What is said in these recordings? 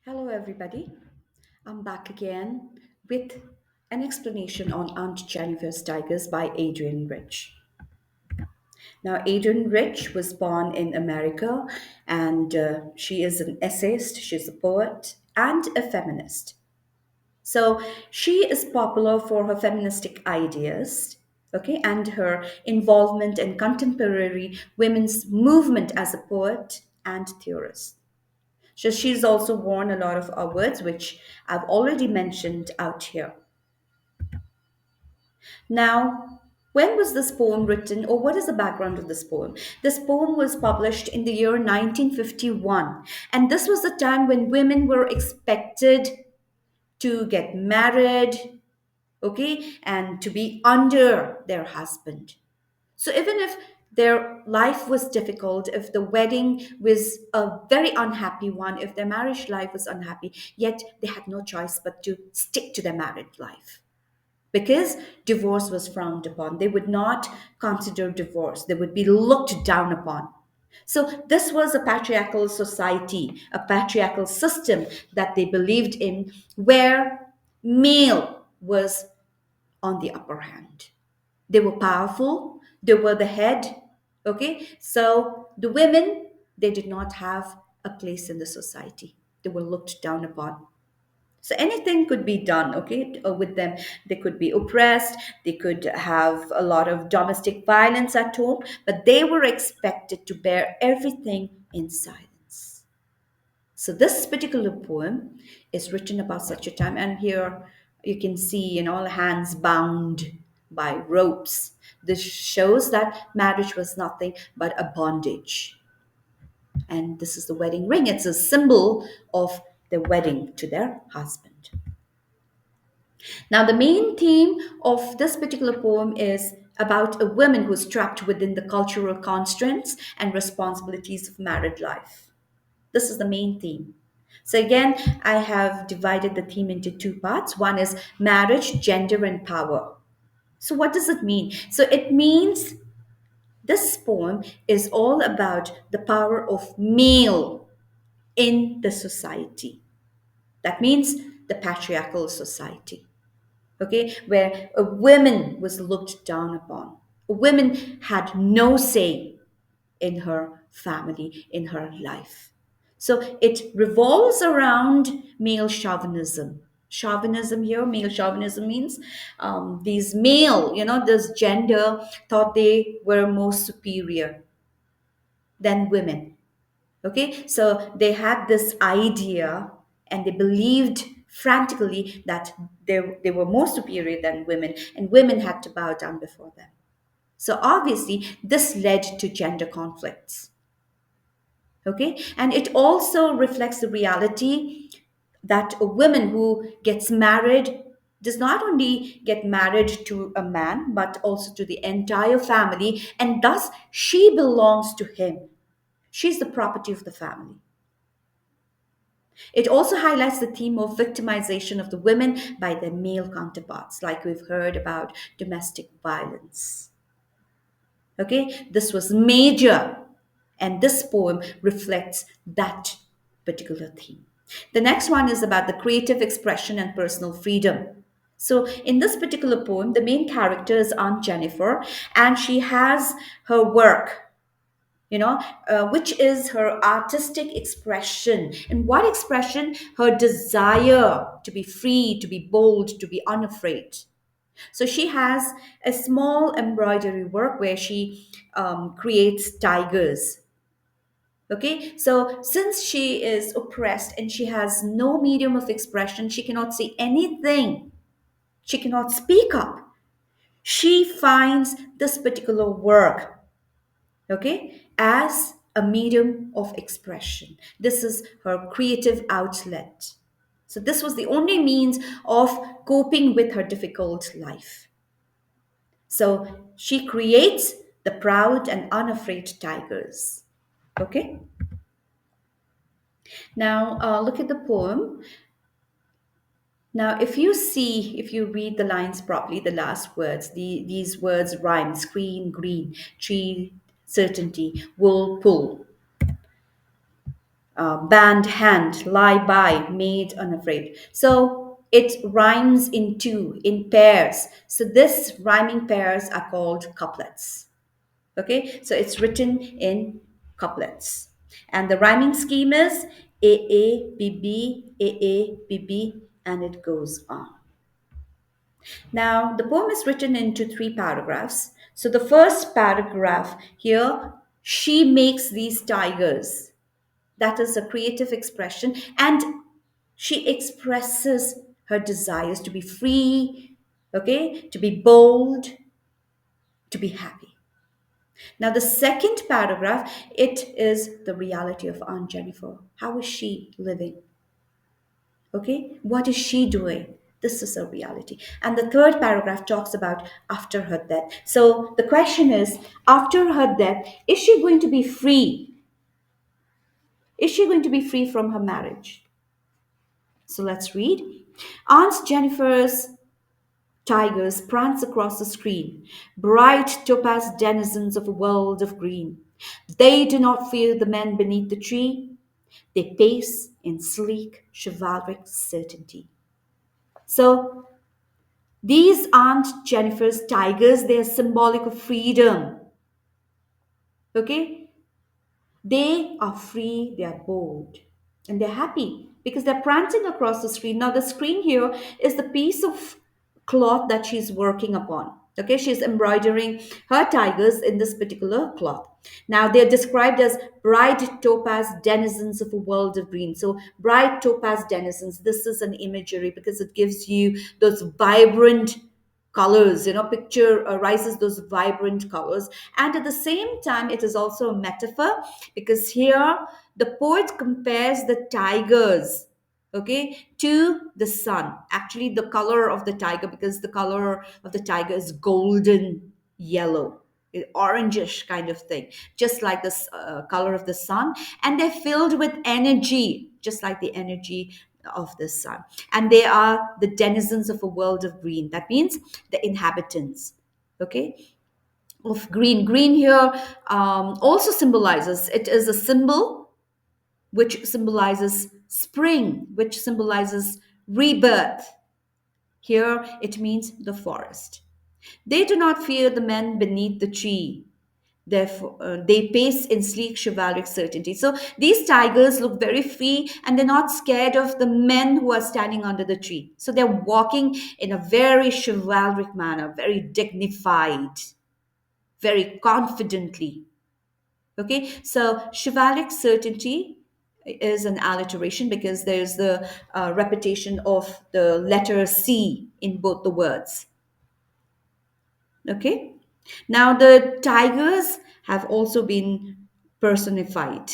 Hello, everybody. I'm back again with an explanation on Aunt Jennifer's Tigers by Adrian Rich. Now, Adrian Rich was born in America and she is an essayist, she's a poet, and a feminist. So, she is popular for her feministic ideas. Okay, and her involvement in contemporary women's movement as a poet and theorist. So she's also worn a lot of awards, which I've already mentioned out here. Now, when was this poem written, or what is the background of this poem? This poem was published in the year 1951, and this was the time when women were expected to get married, okay, and to be under their husband. So even if their life was difficult, if the wedding was a very unhappy one, if their marriage life was unhappy, yet they had no choice but to stick to their married life. Because divorce was frowned upon. They would not consider divorce, they would be looked down upon. So, this was a patriarchal society, a patriarchal system that they believed in, where male was on the upper hand. They were powerful, they were the head. Okay, so the women, they did not have a place in the society, they were looked down upon. So anything could be done, okay, with them. They could be oppressed, they could have a lot of domestic violence at home, but they were expected to bear everything in silence. So this particular poem is written about such a time, and here you can see, hands bound by ropes. This shows that marriage was nothing but a bondage. And this is the wedding ring. It's a symbol of the wedding to their husband. Now, the main theme of this particular poem is about a woman who's trapped within the cultural constraints and responsibilities of married life. This is the main theme. So, again, I have divided the theme into two parts. One is marriage, gender, and power. So, what does it mean? So, it means this poem is all about the power of male in the society. That means the patriarchal society, okay, where a woman was looked down upon. A woman had no say in her family, in her life. So it revolves around male chauvinism. Chauvinism here, male chauvinism means these male, this gender thought they were more superior than women. Okay, so they had this idea and they believed frantically that they were more superior than women and women had to bow down before them. So obviously, this led to gender conflicts. Okay, and it also reflects the reality that a woman who gets married does not only get married to a man but also to the entire family, and thus she belongs to him. She's the property of the family. It also highlights the theme of victimization of the women by their male counterparts, like we've heard about domestic violence. Okay, this was major, and this poem reflects that particular theme. The next one is about the creative expression and personal freedom. So, in this particular poem, the main character is Aunt Jennifer, and she has her work, which is her artistic expression. And what expression? Her desire to be free, to be bold, to be unafraid. So she has a small embroidery work where she creates tigers. Okay, so since she is oppressed and she has no medium of expression, she cannot say anything, she cannot speak up. She finds this particular work, okay, as a medium of expression. This is her creative outlet. So, this was the only means of coping with her difficult life. So, she creates the proud and unafraid tigers. Okay, now look at the poem. Now, if you read the lines properly, the last words, these words rhyme: screen, green, tree, certainty, wool, pull. band hand, lie by, made unafraid. So it rhymes in two, in pairs. So this rhyming pairs are called couplets. Okay, so it's written in couplets. And the rhyming scheme is A A B B A A B B, and it goes on. Now, the poem is written into three paragraphs. So the first paragraph here, she makes these tigers. That is a creative expression. And she expresses her desires to be free, okay, to be bold, to be happy. Now, the second paragraph, it is the reality of Aunt Jennifer. How is she living? Okay, what is she doing? This is a reality. And the third paragraph talks about after her death. So the question is, after her death, is she going to be free? Is she going to be free from her marriage? So let's read. Aunt Jennifer's tigers prance across the screen, bright topaz denizens of a world of green. They do not fear the men beneath the tree. They pace in sleek, chivalric certainty. So these aren't Jennifer's tigers, they are symbolic of freedom. Okay? They are free, they are bold, and they're happy because they're prancing across the screen. Now, the screen here is the piece of cloth that she's working upon. Okay, she's embroidering her tigers in this particular cloth. Now, they're described as bright topaz denizens of a world of green. So, bright topaz denizens, this is an imagery because it gives you those vibrant colors, picture rises those vibrant colors. And at the same time, it is also a metaphor because here the poet compares the tigers, okay, to the sun. Actually, the color of the tiger, because the color of the tiger is golden yellow, orangish kind of thing, just like the color of the sun. And they're filled with energy, just like the energy of the sun. And they are the denizens of a world of green. That means the inhabitants, okay, of green. Green here also symbolizes, it is a symbol which symbolizes spring, which symbolizes rebirth. Here it means the forest. They do not fear the men beneath the tree. Therefore, they pace in sleek chivalric certainty. So these tigers look very free and they're not scared of the men who are standing under the tree. So they're walking in a very chivalric manner, very dignified, very confidently. Okay, so chivalric certainty is an alliteration because there's the repetition of the letter C in both the words. Okay, now the tigers have also been personified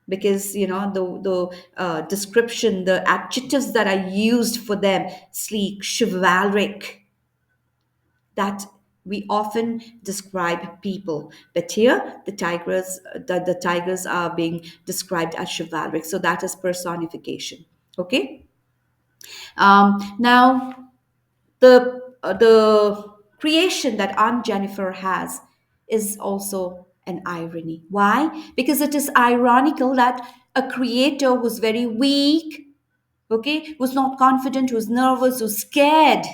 because the description, the adjectives that are used for them, sleek, chivalric, that we often describe people, but here the tigers are being described as chivalric, so that is personification. Okay, now the creation that Aunt Jennifer has is also an irony. Why? Because it is ironical that a creator who's very weak, okay, who's not confident, who's nervous, who's scared,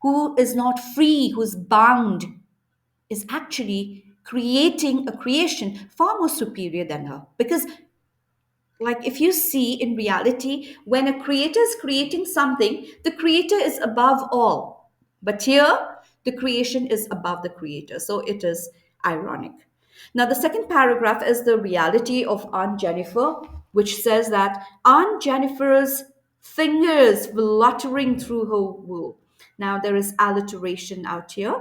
who is not free, who's bound, is actually creating a creation far more superior than her. Because, like, if you see in reality, when a creator is creating something, the creator is above all. But here, the creation is above the creator. So it is ironic. Now, the second paragraph is the reality of Aunt Jennifer, which says that Aunt Jennifer's fingers fluttering through her wool. Now, there is alliteration out here.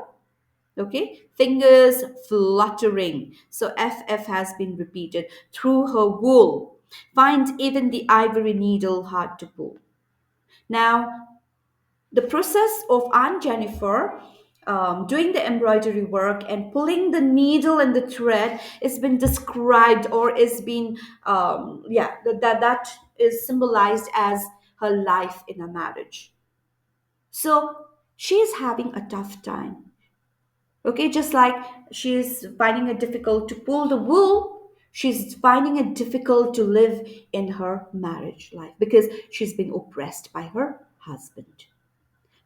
Okay, fingers fluttering. So FF has been repeated through her wool. Finds even the ivory needle hard to pull. Now, the process of Aunt Jennifer doing the embroidery work and pulling the needle and the thread has been described or is been, that is symbolized as her life in a marriage. So she is having a tough time. Okay, just like she's finding it difficult to pull the wool, She's finding it difficult to live in her marriage life because she's been oppressed by her husband.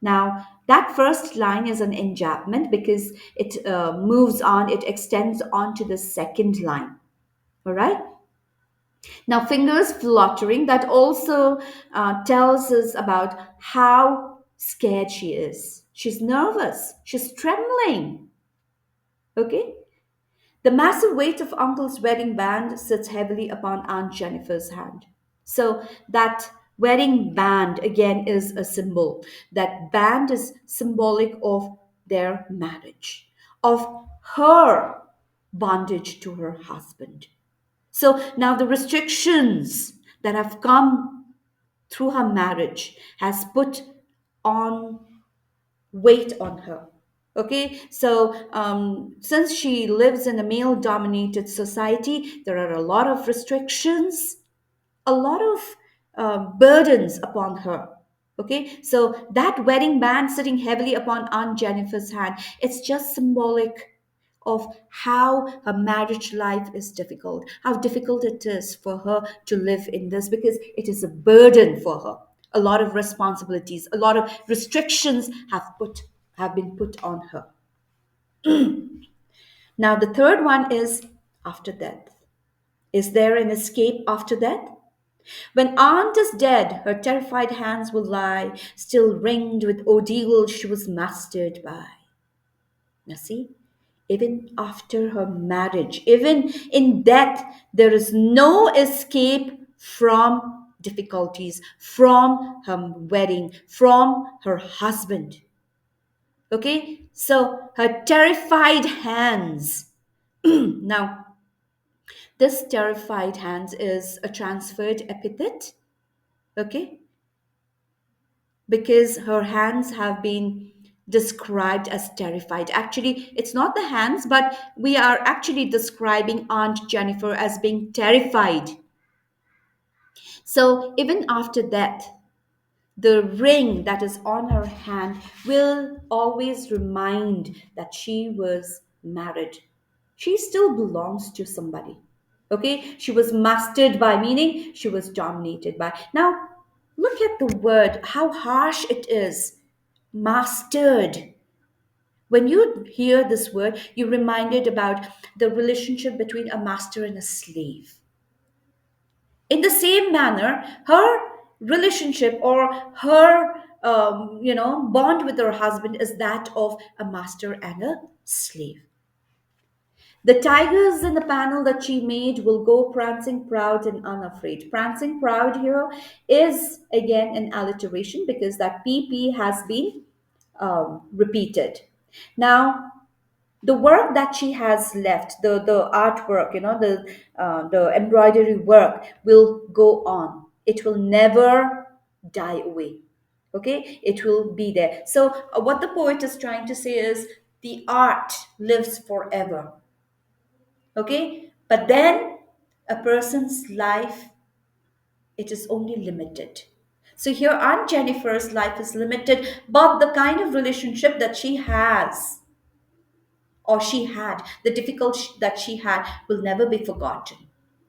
Now, that first line is an enjambment because it moves on, it extends on to the second line. All right. Now, fingers fluttering, that also tells us about how scared she is. She's nervous, she's trembling. Okay. The massive weight of Uncle's wedding band sits heavily upon Aunt Jennifer's hand. So, that wedding band again is a symbol. That band is symbolic of their marriage, of her bondage to her husband. So, now the restrictions that have come through her marriage has put on weight on her. Okay, so since she lives in a male dominated society, there are a lot of restrictions, a lot of burdens upon her. Okay, so that wedding band sitting heavily upon Aunt Jennifer's hand, it's just symbolic of how her marriage life is difficult, how difficult it is for her to live in this because it is a burden for her. A lot of responsibilities, a lot of restrictions have been put on her. Now the third one is after death. Is there an escape after death? When aunt is dead, her terrified hands will lie, still ringed with ordeal she was mastered by. Now, see, even after her marriage, even in death, there is no escape from difficulties, from her wedding, from her husband. Okay, so her terrified hands. Now, this terrified hands is a transferred epithet, okay, because her hands have been described as terrified. Actually, it's not the hands, but we are actually describing Aunt Jennifer as being terrified. So even after death, the ring that is on her hand will always remind that she was married. She still belongs to somebody. Okay? She was mastered by, meaning she was dominated by. Now, look at the word, how harsh it is. Mastered. When you hear this word, you're reminded about the relationship between a master and a slave. In the same manner, her relationship or her bond with her husband is that of a master and a slave. The tigers in the panel that she made will go prancing proud and unafraid. Prancing proud here is again an alliteration because that pp has been repeated. Now, the work that she has left, the artwork, the embroidery work will go on. It will never die away. Okay, it will be there. So what the poet is trying to say is the art lives forever. Okay, but then a person's life, it is only limited. So here Aunt Jennifer's life is limited, but the kind of relationship that she has or she had, the difficulty that she had will never be forgotten.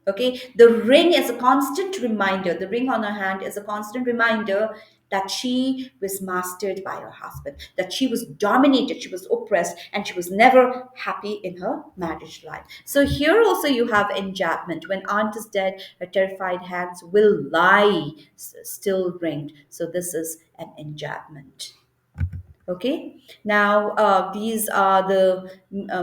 Okay, the ring is a constant reminder, the ring on her hand is a constant reminder that she was mastered by her husband, that she was dominated, she was oppressed, and she was never happy in her marriage life. So here also you have enjambment. When aunt is dead, her terrified hands will lie still ringed. So this is an enjambment. Okay, now these are the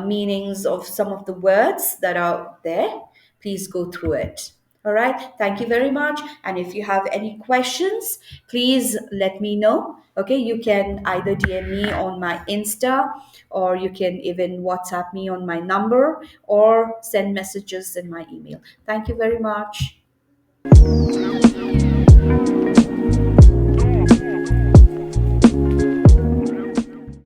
meanings of some of the words that are there. Please go through it. All right, thank you very much. And if you have any questions, please let me know. Okay, you can either DM me on my Insta, or you can even WhatsApp me on my number, or send messages in my email. Thank you very much.